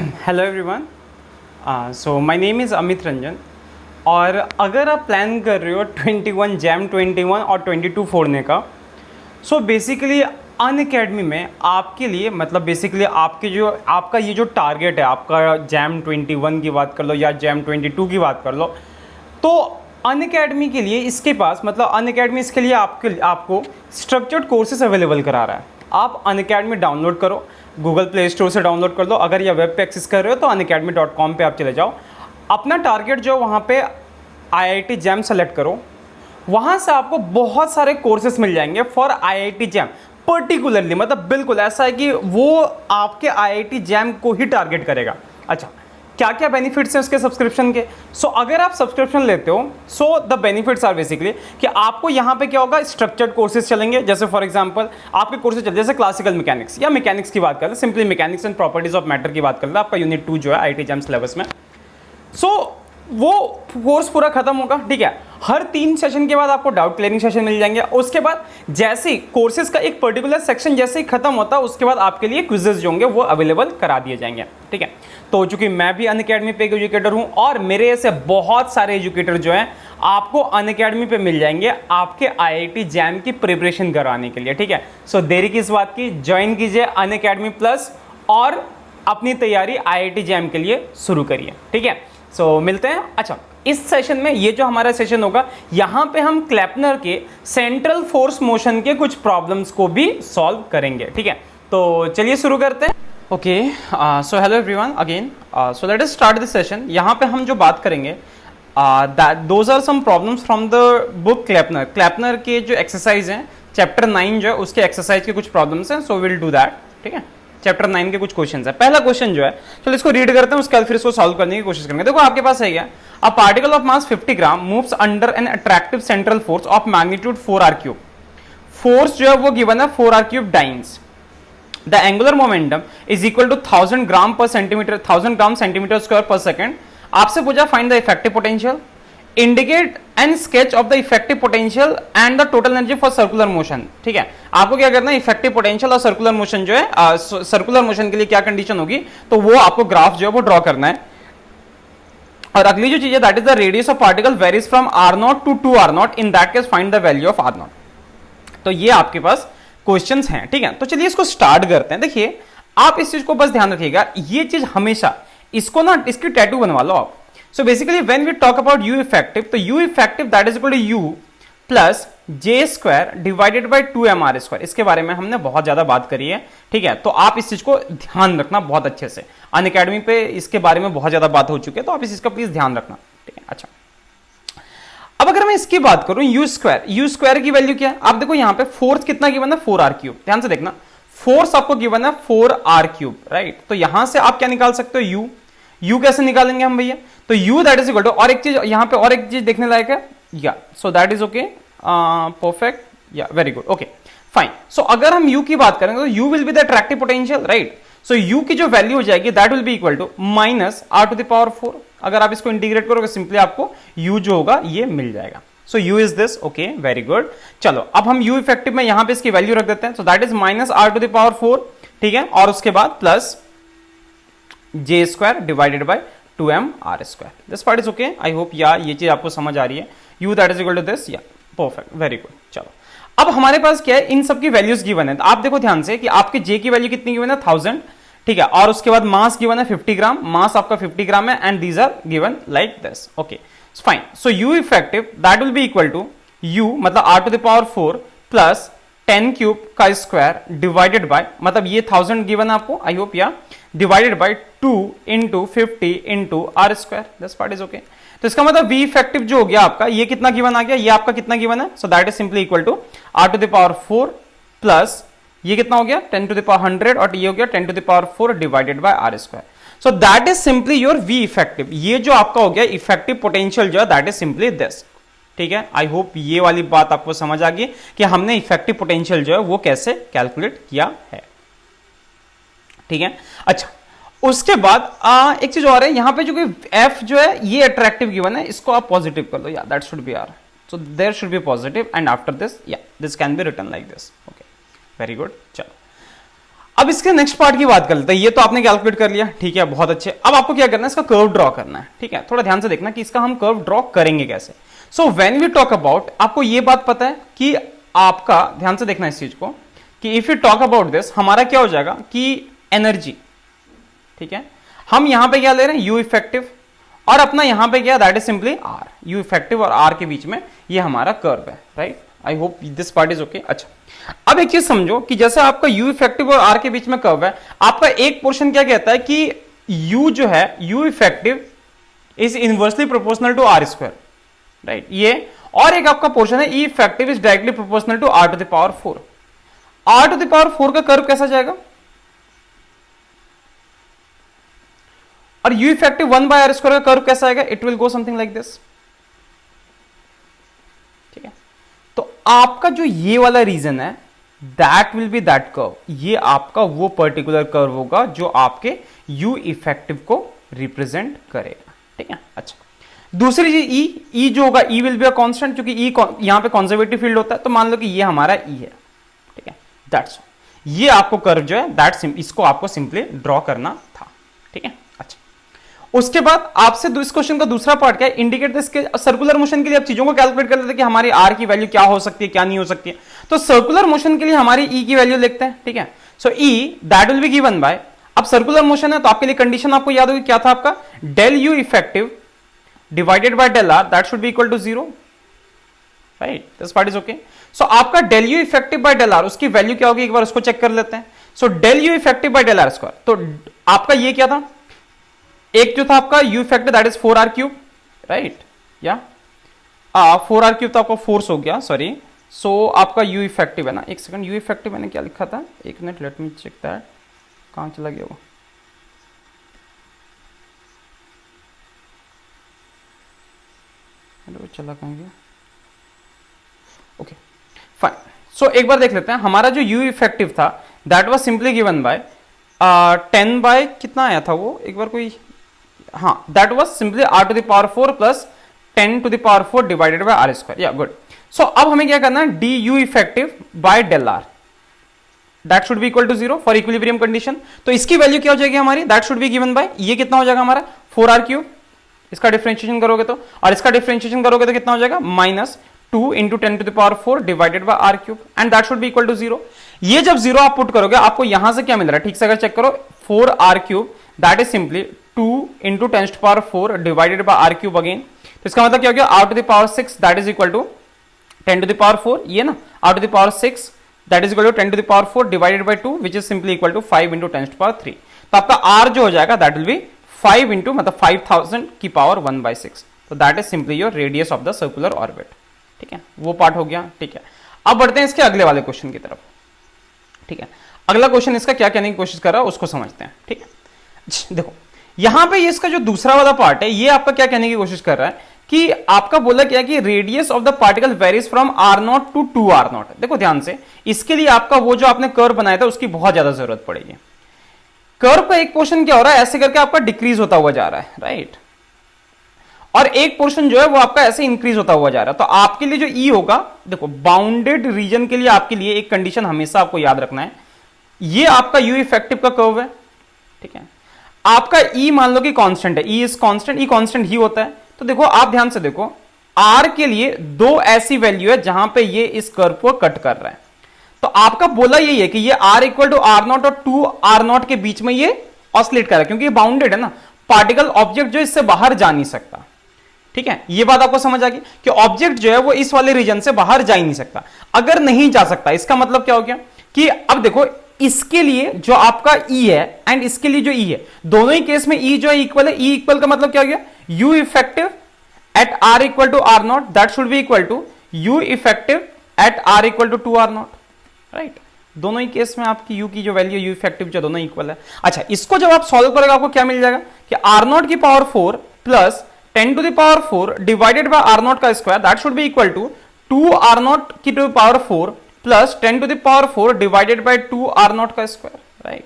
Hello everyone. So my name is Amit Ranjan. और अगर आप प्लान कर रहे हो 21 जैम 21 और 22 फोड़ने का, सो बेसिकली अनअकैडमी में आपके लिए मतलब बेसिकली आपका ये जो टारगेट है, आपका जैम 21 की बात कर लो या जैम 22 की बात कर लो, तो अनअकैडमी के लिए इसके पास मतलब अनअकैडमी इसके लिए आपको स्ट्रक्चर्ड कोर्सेज अवेलेबल करा रहा है। आप अनअकैडमी डाउनलोड करो, गूगल प्ले स्टोर से डाउनलोड कर दो। अगर या वेब पे एक्सेस कर रहे हो तो unacademy.com पे आप चले जाओ, अपना टारगेट जो वहाँ पे IIT जैम सेलेक्ट करो। वहाँ से आपको बहुत सारे कोर्सेज मिल जाएंगे फॉर IIT जैम पर्टिकुलरली, मतलब बिल्कुल ऐसा है कि वो आपके IIT जैम को ही टारगेट करेगा। अच्छा, क्या क्या बेनिफिट्स हैं उसके सब्सक्रिप्शन के? सो अगर आप सब्सक्रिप्शन लेते हो, so the benefits are basically कि आपको यहाँ पे क्या होगा, स्ट्रक्चर्ड कोर्सेज चलेंगे। जैसे फॉर एग्जांपल आपके कोर्सेज चलते जैसे क्लासिकल मैकेनिक्स या मैकेनिक्स की बात करें, simply mechanics and properties of matter की बात करें, आपका यूनिट 2 जो है IIT जैम सिलेबस में, सो वो कोर्स पूरा खत्म होगा। ठीक है, हर 3 सेशन के बाद आपको डाउट क्लियरिंग सेशन मिल जाएंगे। उसके बाद जैसे ही कोर्सेज का एक पर्टिकुलर सेक्शन जैसे ही खत्म होता है, उसके बाद आपके लिए क्विजेज जो होंगे वो अवेलेबल करा दिए जाएंगे। ठीक है, तो चूंकि मैं भी अनअकैडमी पे एक एजुकेटर हूं और मेरे ऐसे बहुत सारे एजुकेटर जो हैं आपको अनअकैडमी पे मिल जाएंगे आपके IIT जैम की प्रिपरेशन करवाने के लिए। ठीक है, सो देरी किस बात की, ज्वाइन कीजिए अनअकैडमी प्लस और अपनी तैयारी IIT जैम के लिए शुरू करिए। ठीक है, सो मिलते हैं। अच्छा, इस सेशन में ये जो हमारा सेशन होगा, यहाँ पे हम क्लैपनर के सेंट्रल फोर्स मोशन के कुछ प्रॉब्लम्स को भी सॉल्व करेंगे। ठीक है, तो चलिए शुरू करते हैं। Okay, so hello everyone again. So let us start this session. यहाँ पे हम जो बात करेंगे those are some problems from the book Kleppner. Kleppner के जो एक्सरसाइज हैं चैप्टर 9 जो है उसके एक्सरसाइज के कुछ प्रॉब्लम्स हैं, सो विल डू दैट। ठीक है, चैप्टर 9 के कुछ क्वेश्चंस है। पहला क्वेश्चन जो है, चलो इसको रीड करते हैं, उसके बाद फिर इसको सॉल्व करने की कोशिश करेंगे। देखो आपके पास है क्या, a particle of mass 50 gram moves under an attractive central force of magnitude 4r³। Force जो है वो गिवन है 4r³ dynes. The angular momentum is equal to 1000 gram per centimetre, 1000 gram centimetre square per second. आपसे पूछा find the effective potential, indicate and sketch of the effective potential and the total energy for circular motion. ठीक है, आपको क्या करना है, effective potential और circular motion जो है सर्कुलर मोशन के लिए क्या कंडीशन होगी, तो वो आपको ग्राफ जो है वो ड्रॉ करना है। और अगली जो चीज है that is the radius of particle varies from r0 to 2r0, in that case find the value of r0। तो ये आपके पास क्वेश्चंस हैं। ठीक है, तो चलिए इसको स्टार्ट करते हैं। देखिए आप इस चीज को बस ध्यान रखिएगा, ये चीज हमेशा इसको ना इसकी टैटू बनवा लो आप। So basically when we talk about U effective, तो U effective that is equal to U plus J square divided by 2mr²। इसके बारे में हमने बहुत ज्यादा बात करी है। ठीक है, तो आप इस चीज को ध्यान रखना बहुत अच्छे से। अनअकैडमी पे इसके बारे में बहुत ज्यादा बात हो चुकी है, तो आप इस चीज का प्लीज ध्यान रखना। ठीक है, अच्छा अब अगर मैं इसकी बात करूं यू स्क्वायर की वैल्यू क्या है, आप देखो यहाँ पे फोर्स कितना गिवन है 4r³। ध्यान से देखना, फोर्स आपको गिवन है 4r³, राइट। तो यहां से आप क्या निकाल सकते हो, यू कैसे निकालेंगे हम भैया, तो u that is equal to, और एक चीज यहाँ पे और एक चीज देखने लायक है, yeah so that is okay, perfect, yeah very good, okay fine. So अगर हम u की बात करेंगे तो u will be the attractive potential, right. So u की जो वैल्यू हो जाएगी that will be equal to -r⁴। अगर आप इसको इंटीग्रेट करोगे सिंपली आपको u जो होगा ये मिल जाएगा। सो u is this, okay very good. चलो अब हम u इफेक्टिव में यहां पे इसकी वैल्यू रख देते हैं, सो दैट इज -r⁴। ठीक है, और उसके बाद plus J square divided by 2mr²। This part is okay, I hope yeah ये चीज आपको समझ आ रही है। u that is equal to this, yeah perfect, very good. चलो अब हमारे पास क्या है, इन सब की वैल्यूज गिवन है। आप देखो ध्यान से कि आपके जे की वैल्यू कितनी गिवन है 1000। ठीक है, और उसके बाद मास गिवन है 50 ग्राम, मास आपका 50 ग्राम है, and these are given like this. Okay fine, so u effective that will be equal to u मतलब r⁴ प्लस 10³ का स्क्वायर डिवाइडेड बाय, मतलब ये 1000 गिवन है आपको, आई होप, या divided by 2 into 50 into r²। This part is okay. तो इसका मतलब v इफेक्टिव जो हो गया आपका, ये कितना गिवन आ गया, ये आपका कितना गिवन है, so that is simply equal to r⁴ plus ये कितना हो गया 10⁻100, और ये हो गया 10⁻4 divided by r²। So that is simply your v effective. ये जो आपका हो गया इफेक्टिव पोटेंशियल जो है दैट इज सिंपली दिस। ठीक है, आई होप ये वाली बात आपको समझ आ गई कि हमने इफेक्टिव पोटेंशियल जो है वो कैसे कैलकुलेट किया है। ठीक है, अच्छा उसके बाद एक चीज और है, यहां पे जो कि f जो है ये अट्रैक्टिव गिवन है, इसको आप पॉजिटिव कर लो, या that should be r, so there should be positive, and after this या this can be written like this. Okay very good. चलो अब इसके नेक्स्ट पार्ट की बात कर लेते हैं। ये तो आपने कैलकुलेट कर लिया, ठीक है, बहुत अच्छे। अब आपको क्या करना है, इसका कर्व ड्रॉ करना है, ठीक है। थोड़ा ध्यान से देखना कि इसका हम कर्व ड्रॉ करेंगे कैसे। So when we talk about, आपको ये बात पता है कि आपका ध्यान से देखना इस चीज को कि if you talk about this, हमारा क्या हो जाएगा कि एनर्जी, ठीक है, हम यहां पे क्या ले रहे हैं, यू इफेक्टिव, और अपना यहां पे क्या, that is simply R. U effective और आर के बीच में ये हमारा कर्व है, right. I hope this part is okay. अच्छा, अब एक चीज समझो कि जैसे आपका यू इफेक्टिव और आर के बीच में कर्व है, आपका एक पोर्शन क्या कहता है कि यू जो है, U effective is inversely proportional to R square, right, ये। और एक आपका पोर्शन है E effective is directly proportional to R to the power 4। R to the power 4 का कर्व कैसा जाएगा, और U effective 1 by R square का कर्व कैसा आएगा, it will go something like this, ठीक है। तो आपका जो ये वाला रीजन है, that will be that curve, ये आपका वो पर्टिकुलर कर्व होगा जो आपके यू इफेक्टिव को रिप्रेजेंट करेगा, ठीक है। अच्छा, दूसरी चीज ई जो होगा, ई विल बी अ कांस्टेंट, क्योंकि ई यहां पे कंजर्वेटिव फील्ड होता है, तो मान लो कि ये हमारा ई है, ठीक है, दैट्स ये आपको कर्व जो है दैट इसको आपको सिंपली ड्रॉ करना था, ठीक है। अच्छा, उसके बाद आपसे इस क्वेश्चन का दूसरा पार्ट क्या है, इंडिकेट दिस के सर्कुलर मोशन के लिए आप चीजों को कैलकुलेट कर लेते हैं कि हमारी आर की वैल्यू क्या हो सकती है, क्या नहीं हो सकती है। तो सर्कुलर मोशन के लिए हमारी ई की वैल्यू लिखते हैं, ठीक है। So E that will be given by, अब सर्कुलर मोशन है तो आपके लिए कंडीशन आपको याद होगी क्या था आपका, del U effective divided by del R, that should be equal to 0, right, this part is okay. So आपका del U effective by del R, उसकी वैल्यू क्या होगी एक बार उसको चेक कर लेते हैं। So del U effective by del R square, तो आपका ये क्या था, एक जो था आपका U effective that is 4r cube, right, या 4r क्यूब तो आपका फोर्स हो गया, सॉरी। सो आपका यू इफेक्टिव है ना, एक सेकंड, यू इफेक्टिव मैंने क्या लिखा था, एक minute, let me check that, कहां चला गया वो, हेलो, चला कहां गया, ओके फाइन। सो एक बार देख लेते हैं, हमारा जो यू इफेक्टिव था that was simply given by 10 by कितना आया था वो, एक बार कोई, हाँ, that was simply r to the power 4 plus 10 to the power 4 divided by r square, yeah good. So अब हमें क्या करना है, D U effective by del R, that should be equal to 0 for equilibrium condition. तो इसकी value क्या हो जाएगी हमारी, that should B given bye, ये कितना हो जाएगा हमारा 4r क्यूब, इसका डिफरेंशिएशन करोगे तो, और इसका डिफरेंशिएशन करोगे तो कितना हो जाएगा, minus 2 into 10 to the power 4 divided by r cube, and that should be equal to 0। ये जब 0 आप पुट करोगे, आपको यहां से क्या मिल रहा है, ठीक से अगर चेक करो, 4r cube that is simply 2 into 10 to power 4 divided by r cube again. तो इसका मतलब क्या हो गया, r to the power 6 that is equal to 10 to the power 4, ये ना, r to the power 6 that is equal to 10 to the power 4 divided by 2 which is simply equal to 5 into 10 to power 3। तो आपका r जो हो जाएगा that will B 5 into मतलब 5000 की power 1/6। तो that is simply your radius of the circular orbit, ठीक है, वो पार्ट हो गया, ठीक है। अब बढ़ते हैं इसके अगले वाले क्वेश्चन की तरफ, ठीक है। अगला क्वेश्चन इसका क्या कहने की कोशिश कर रहा है उसको समझते हैं, ठीक है। देखो यहां पे इसका जो दूसरा वाला पार्ट है, ये आपका क्या कहने की कोशिश कर रहा है कि आपका बोला क्या कि radius of the particle varies from r0 to 2r0। देखो ध्यान से, इसके लिए आपका वो जो आपने कर्व बनाया था उसकी बहुत ज्यादा जरूरत पड़ेगी। कर्व का एक पोर्शन क्या हो रहा है, ऐसे करके आपका डिक्रीज होता हुआ जा रहा है, राइट, और एक पोर्शन जो है वो आपका ऐसे इंक्रीज होता हुआ जा रहा है। तो आपके लिए जो ई होगा, देखो बाउंडेड रीजन के लिए आपके लिए एक कंडीशन हमेशा आपको याद रखना है, ये आपका यू इफेक्टिव का कर्व है, ठीक है। आपका ई मान लो कि कांस्टेंट है, E is constant, E constant ही होता है। तो देखो आप ध्यान से देखो, आर के लिए दो ऐसी वैल्यू है जहां पे ये इस कर्व को कट कर रहा है। तो आपका बोला यही है कि ये R equal to R naught और 2r0 के बीच में ये ऑसिलेट कर रहा है, क्योंकि ये बाउंडेड है ना, पार्टिकल ऑब्जेक्ट जो इससे बाहर जा नहीं सकता, ठीक है। ये बात आपको समझ आ गई कि ऑब्जेक्ट जो है वो इस वाले रीजन से बाहर जा ही नहीं सकता। अगर नहीं जा सकता, इसका मतलब क्या हो गया कि अब देखो इसके लिए जो आपका ई है एंड इसके लिए जो ई है, दोनों ही केस में ई जो है इक्वल है। ई इक्वल का मतलब क्या हो गया, U effective at R equal to R naught that should be equal to U effective at R equal to 2r0, right. दोनों ही केस में आपकी यू की जो वैल्यू यू इफेक्टिव जो दोनों इक्वल है। अच्छा, इसको जब आप सॉल्व करोगे आपको क्या मिल जाएगा कि r0 की power 4 plus 10 to the power 4 divided by r0 का square that should be equal to 2r0 की to power 4 plus 10 to the power 4 divided by 2r0 का स्क्वायर, राइट।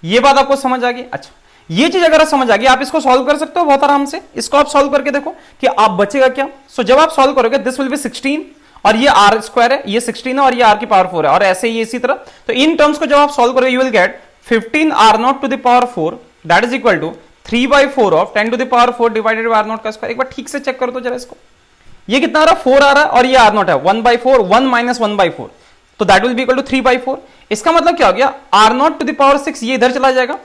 ये बात आपको समझ आ गई। अच्छा, ये चीज अगर समझ आ गई, आप इसको सॉल्व कर सकते हो बहुत आराम से। इसको आप सॉल्व करके देखो कि आप बचेगा क्या। सो जब आप सॉल्व करोगे दिस विल बी 16 और ये आर स्क्वायर है, ये 16 है और ये आर की पावर 4 है, और ऐसे ही इसी तरह। तो इन टर्म्स को जब आप सॉल्व करोगे you will get 15 R naught to the power 4 that is equal to 3/4 of 10 to the power 4 divided by R naught का स्क्वायर। एक बार ठीक से चेक करो तो जरा इसको, ये कितना आ रहा है 4 आ रहा है और ये आर नॉट है 1/4, 1 माइनस 1/4, तो that will be equal to 3/4। इसका मतलब क्या हो गया, R naught to the power 6 ये इधर चला जाएगा,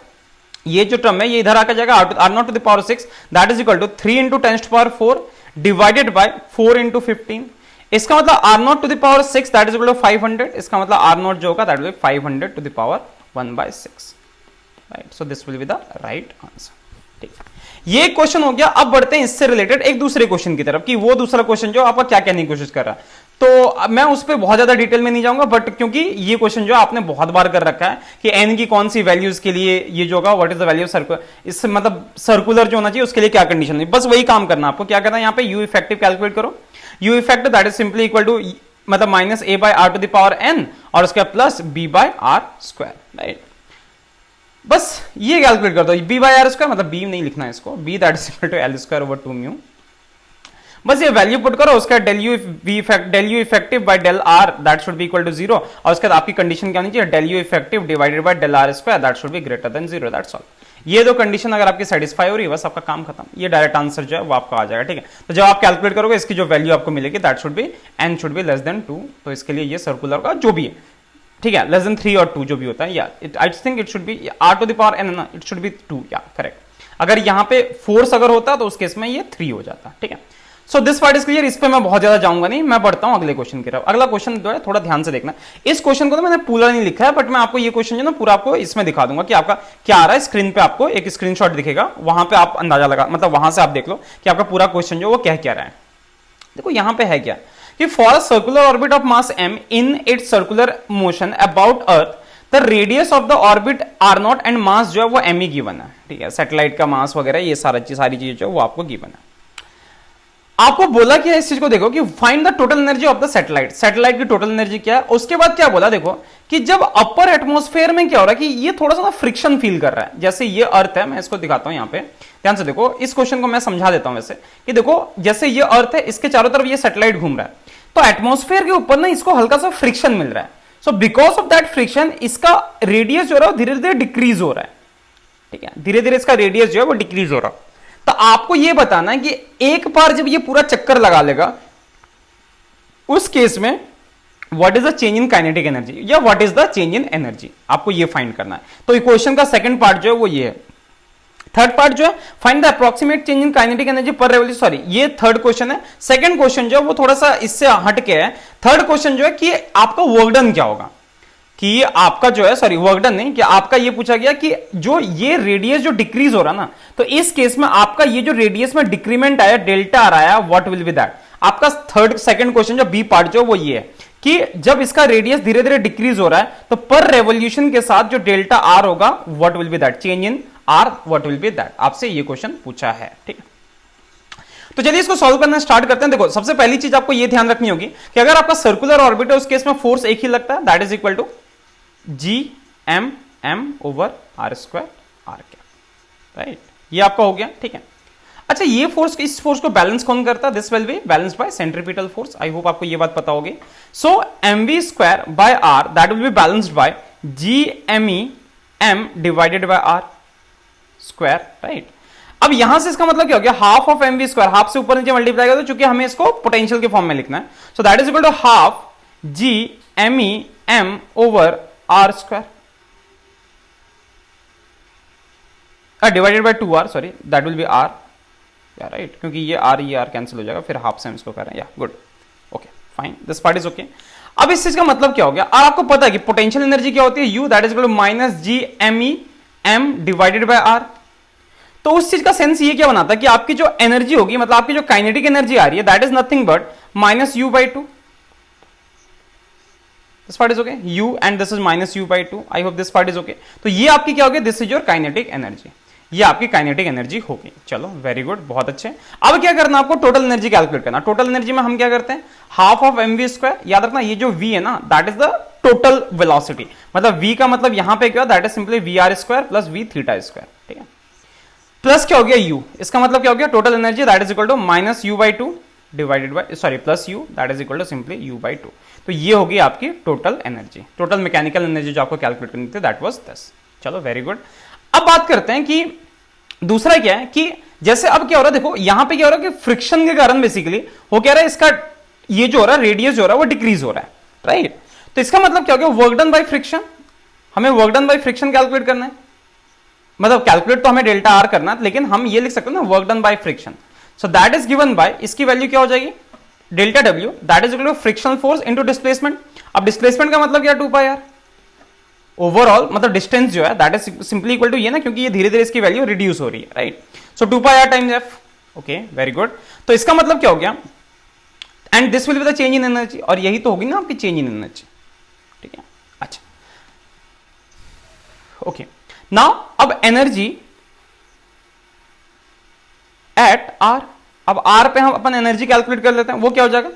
ये जो टर्म है ये इधर आकर जाएगा, R naught to the power 6 that is equal to 3 into 10 to power 4 divided by 4 into 15। इसका मतलब R naught to the power 6 that is equal to 500, इसका मतलब आर नॉट जो होगा that will be 500 to the power 1/6, right. So this will be the right answer, ठीक। ये question हो गया। अब बढ़ते हैं इससे रिलेटेड एक दूसरे क्वेश्चन की तरफ, कि वो दूसरा क्वेश्चन जो आपका क्या कहने की कोशिश कर रहा है। तो मैं उस पर बहुत ज्यादा डिटेल में नहीं जाऊंगा, बट क्योंकि ये क्वेश्चन जो आपने बहुत बार कर रखा है कि एन की कौन सी वैल्यूज के लिए ये जो होगा what is the value of circular, इससे मतलब सर्कुलर जो होना चाहिए उसके लिए क्या कंडीशन है, बस वही काम करना आपको। क्या करना है यहाँ पे, यू इफेक्टिव कैलकुलेट करो। U effective that is simply equal to मतलब minus a by R to the power n और उसका plus b by R square, right. बस ये कैलकुलेट कर दो, b बाय आर स्क्वायर मतलब b नहीं लिखना है इसको, b that is equal to L square over 2 mu. बस ये वैल्यू पुट करो, उसका del U effective by del R that should be equal to 0, और उसके बाद आपकी कंडीशन क्या होनी चाहिए, del U effective divided by del R square that should be greater than 0, that's all. ये दो कंडीशन अगर आपकी सेटिस्फाई हो रही है बस आपका काम खत्म, ये डायरेक्ट आंसर जो है वो आपका आ जाएगा, ठीक है। तो जब आप कैलकुलेट करोगे इसकी जो वैल्यू आपको मिलेगी that should B n should be less than 2, तो इसके लिए ये सर्कुलर का जो भी है, ठीक है, लेस देन 3 और 2 जो भी होता है, या I think it should be r to the power n ना, इट शुड बी 2, या करेक्ट। अगर यहाँ पे फोर्स अगर होता तो उस केस में ये 3 हो जाता, ठीक है। So this part is clear, इस पे मैं बहुत ज्यादा जाऊंगा नहीं, मैं बढ़ता हूं अगले क्वेश्चन की तरफ। अगला क्वेश्चन जो है थोड़ा ध्यान से देखना, इस क्वेश्चन को तो मैंने पूरा नहीं लिखा है, बट मैं आपको ये क्वेश्चन जो ना पूरा आपको इसमें दिखा दूंगा कि आपका क्या आ रहा है। स्क्रीन पे आपको एक स्क्रीनशॉट दिखेगा, वहां पे आप अंदाजा लगा, मतलब वहां से आप देख लो कि आपका पूरा क्वेश्चन जो वो कह क्या रहा है। देखो यहां पे है क्या कि for circular orbit of mass m in its circular motion about Earth the radius of the orbit R naught and mass जो है वो m ही गिवन है, ठीक है। सैटेलाइट का मास वगैरह ये सारी चीजें जो वो आपको गिवन है। आपको बोला क्या इस चीज को देखो कि find the total energy of the satellite, satellite की टोटल एनर्जी क्या है। उसके बाद क्या बोला देखो कि जब अपर एटमॉस्फेयर में क्या हो रहा है कि ये थोड़ा सा फ्रिक्शन फील कर रहा है, जैसे ये अर्थ है, मैं इसको दिखाता हूं यहाँ पे ध्यान से देखो, इस क्वेश्चन को मैं समझा देता हूं वैसे कि देखो जैसे ये अर्थ है, इसके चारों तरफ ये सैटेलाइट घूम रहा है, तो एटमॉस्फेयर के ऊपर ना इसको हल्का सा फ्रिक्शन मिल रहा है। So because of that friction इसका रेडियस जो है धीरे धीरे डिक्रीज हो रहा है, ठीक है, धीरे धीरे इसका रेडियस जो है वो डिक्रीज हो रहा है। तो आपको यह बताना है कि एक बार जब ये पूरा चक्कर लगा लेगा उस केस में what is the change in kinetic energy या what is the change in energy, आपको ये फाइंड करना है। तो इक्वेशन का सेकंड पार्ट जो है वो ये है। थर्ड पार्ट जो है find the approximate change in kinetic energy पर रेवोल्यूशन, सॉरी ये थर्ड क्वेश्चन है। सेकंड क्वेश्चन जो है वो थोड़ा सा इससे हट के है। थर्ड क्वेश्चन जो है कि आपका वर्क डन क्या होगा, कि आपका जो है सॉरी वर्क डन नहीं, कि आपका ये पूछा गया कि जो ये रेडियस जो डिक्रीज हो रहा ना, तो इस केस में आपका ये जो रेडियस में डिक्रीमेंट आया डेल्टा आ रहा है, व्हाट विल बी दैट। आपका थर्ड सेकंड क्वेश्चन जो बी पार्ट जो वो ये है कि जब इसका रेडियस धीरे धीरे डिक्रीज हो रहा है तो पर रेवोल्यूशन के साथ जो डेल्टा आर होगा what will be that, change in are what will be that, आपसे ये क्वेश्चन पूछा है, ठीक है। तो चलिए इसको सॉल्व करना स्टार्ट करते हैं। देखो सबसे पहली चीज आपको ये ध्यान रखनी होगी कि अगर आपका सर्कुलर ऑर्बिट है उस केस में फोर्स एक ही लगता है, that is equal to G M M over R square R क्या, राइट। ये आपका हो गया, ठीक है। अच्छा ये फोर्स, इस फोर्स को बैलेंस कौन करता है, this will be balanced by centripetal force. I hope आपको ये बात पता होगी। So M V square by R that will be balanced by G M E M divided by R square, right. अब यहां से इसका मतलब क्या हो गया, half of M V square, half से ऊपर नीचे मल्टीप्लाई कर दो, चूंकि हमें इसको पोटेंशियल के फॉर्म में लिखना है। So that is equal to half G M E M over R square divided by 2r, sorry that will be R, या राइट, क्योंकि ये आर कैंसिल हो जाएगा, फिर हाफ से हम इसको कर रहे हैं, या good, okay fine, this part is okay. अब इस चीज का मतलब क्या हो गया, आपको पता है कि पोटेंशियल एनर्जी क्या होती है, U that is equal to minus G M E M divided by R. तो उस चीज का सेंस ये क्या बनाता है कि आपकी जो एनर्जी होगी, मतलब आपकी जो काइनेटिक एनर्जी आ रही है that is nothing but minus U by 2। This part is okay, you and this is minus U by 2। I hope this part is okay. तो ये आपकी क्या होगी, this is your kinetic energy, ये आपकी kinetic energy होगी। चलो very good, बहुत अच्छे। अब क्या करना, आपको टोटल एनर्जी कैलकुलेट करना। टोटल एनर्जी में हम क्या करते हैं, half of M V square, याद रखना ये जो v है ना that is the total velocity, मतलब v का मतलब यहां पे क्या, that is simply V R square plus V theta square, ठीक है। प्लस क्या हो गया u, इसका मतलब क्या हो गया, total energy that is equal to minus U by 2 divided by sorry plus U that is equal to simply U by 2। तो ये होगी आपकी total energy, total mechanical energy जो आपको कैलकुलेट करनी थी दैट वाज 10। चलो वेरी गुड। अब बात करते हैं कि दूसरा क्या है कि जैसे अब क्या हो रहा है, देखो यहां पे क्या हो रहा है कि फ्रिक्शन के कारण बेसिकली वो कह रहा है इसका ये जो हो रहा है रेडियस जो हो रहा है वो डिक्रीज हो रहा है, राइट। तो इसका मतलब क्या हो गया, वर्क डन बाय फ्रिक्शन, हमें work done by friction calculate करना है, मतलब कैलकुलेट तो हमें डेल्टा आर करना है, लेकिन हम ये लिख सकते हैं ना work done by friction. So that is given by, इसकी वैल्यू क्या हो जाएगी, delta W that is equal to frictional force into displacement. अब डिस्प्लेसमेंट का मतलब क्या, 2 पाई आर ओवरऑल, मतलब डिस्टेंस जो है that is simply equal to ये ना, क्योंकि ये धीरे धीरे इसकी वैल्यू रिड्यूस हो रही है, right. So 2 pi R times F, okay very good. तो इसका मतलब क्या हो गया, and this will be the change in energy, और यही तो होगी ना आपकी चेंज इन एनर्जी, ठीक है। अच्छा ओके, नाउ अब एनर्जी एट आर, अब आर पे हम अपन एनर्जी कैलकुलेट कर लेते हैं, वो क्या हो जाएगा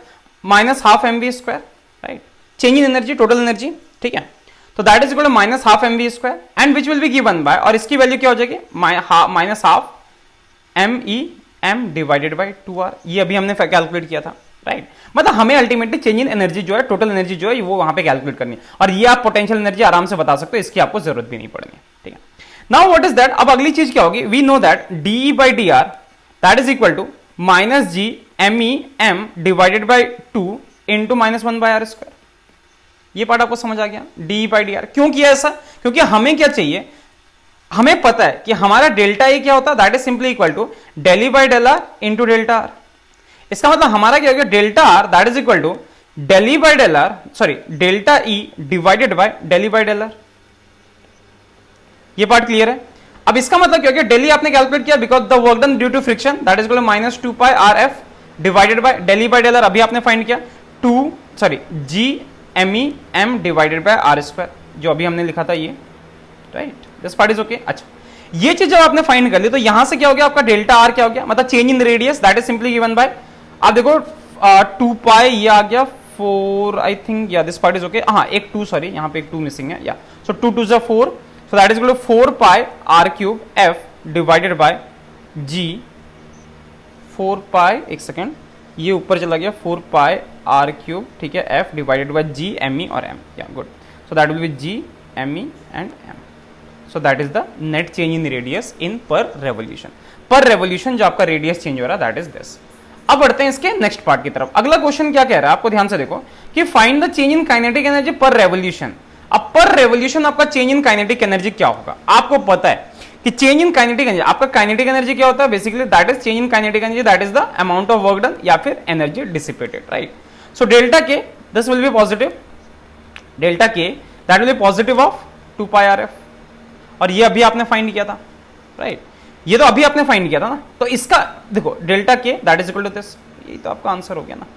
minus half M V square, right, change in energy total energy, ठीक है। तो that is equal to minus half M V square and which will be given by, और इसकी वैल्यू क्या हो जाएगी minus half M E M divided by 2r, ये अभी हमने कैलकुलेट किया था, राइट। मतलब हमें अल्टीमेटली चेंज इन एनर्जी जो है, टोटल एनर्जी जो है वो वहां पे कैलकुलेट करनी है, और ये आप पोटेंशियल एनर्जी आराम से बता सकते हो, इसकी आपको जरूरत भी नहीं पड़ेगी, ठीक है। नाउ व्हाट इज दैट, अब अगली चीज क्या होगी, we know that D by D R that is equal to minus G M E M divided by 2 into minus 1 by R square. ये पार्ट आपको समझ आ गया, डी बाई डी आर क्यों किया ऐसा, क्योंकि हमें क्या चाहिए, हमें पता है कि हमारा डेल्टा ए क्या होता है, that is simply equal to del E by del R into delta R. इसका मतलब हमारा क्या हो गया, delta R that is equal to del E by del R, sorry delta E divided by del E by del R. ये part clear है। अब इसका मतलब क्या हो गया, डेल ई आपने कैलकुलेट किया because the work done due to friction that is equal to minus 2 pi R F divided by del E by del R, अभी आपने फाइंड किया G M E M divided by R square, जो अभी हमने लिखा था ये, right, this part is okay. अच्छा, ये चीज जब आपने फाइंड कर ली तो यहां से क्या हो गया आपका डेल्टा आर क्या हो गया, मतलब change in radius that is simply given bye, आप देखो 2 पाई ये आ गया 4 आई थिंक, या दिस पार्ट इज ओके, हाँ एक 2 सॉरी यहाँ पे एक 2 मिसिंग है, या सो 2 2 जा 4, so that is equal to 4 pi R cube F divided by G 4 pi, एक सेकेंड ये ऊपर चला गया 4 पाई आर क्यूब, ठीक है, F divided by G M E और एम, या good, so that will be G M E and M. So that is the net change in radius in per revolution. Per revolution जो आपका radius change हो रहा है that is this. अब बढ़ते हैं इसके नेक्स्ट पार्ट की तरफ। अगला क्वेश्चन क्या कह रहा है, आपको ध्यान से देखो कि find the change in kinetic energy पर रेवोल्यूशन। अब पर रेवोल्यूशन आपका चेंज इन काइनेटिक एनर्जी क्या होगा, आपको पता है कि चेंज इन काइनेटिक एनर्जी, आपका काइनेटिक एनर्जी क्या होता है basically, that is change in kinetic energy that is the amount of work done या फिर energy dissipated, right. So delta K this will be positive, delta के that will be positive of 2 pi R F, और ये अभी आपने find किया था, right, ये तो अभी आपने फाइंड किया था ना। तो इसका देखो डेल्टा के that is equal to this, यही तो आपका आंसर हो गया ना,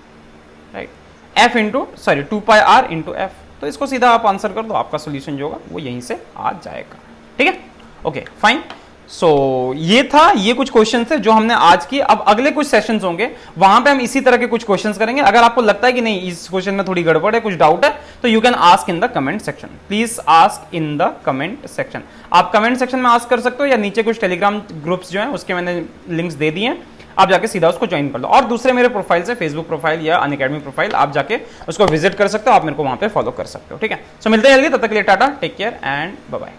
right, F into sorry 2 pi R into F. तो इसको सीधा आप आंसर कर दो, आपका सोल्यूशन जो होगा वो यहीं से आ जाएगा, ठीक है, ओके फाइन। सो ये था, ये कुछ क्वेश्चन थे जो हमने आज की। अब अगले कुछ सेशंस होंगे वहां पे हम इसी तरह के कुछ क्वेश्चंस करेंगे। अगर आपको लगता है कि नहीं इस क्वेश्चन में थोड़ी गड़बड़ है, कुछ डाउट है, तो you can ask in the comment section, please ask in the comment section. आप कमेंट सेक्शन में आस्क कर सकते हो, या नीचे कुछ टेलीग्राम ग्रुप्स जो हैं उसके मैंने लिंक्स दे दिए हैं, आप जाके सीधा उसको ज्वाइन कर लो। और दूसरे मेरे प्रोफाइल से फेसबुक प्रोफाइल या अनअकैडमी प्रोफाइल, आप जाके उसको विजिट कर सकते हो, आप मेरे को वहां पे फॉलो कर सकते हो, ठीक है। सो मिलते हैं जल्दी, तब तक के लिए टाटा, take care and bye bye.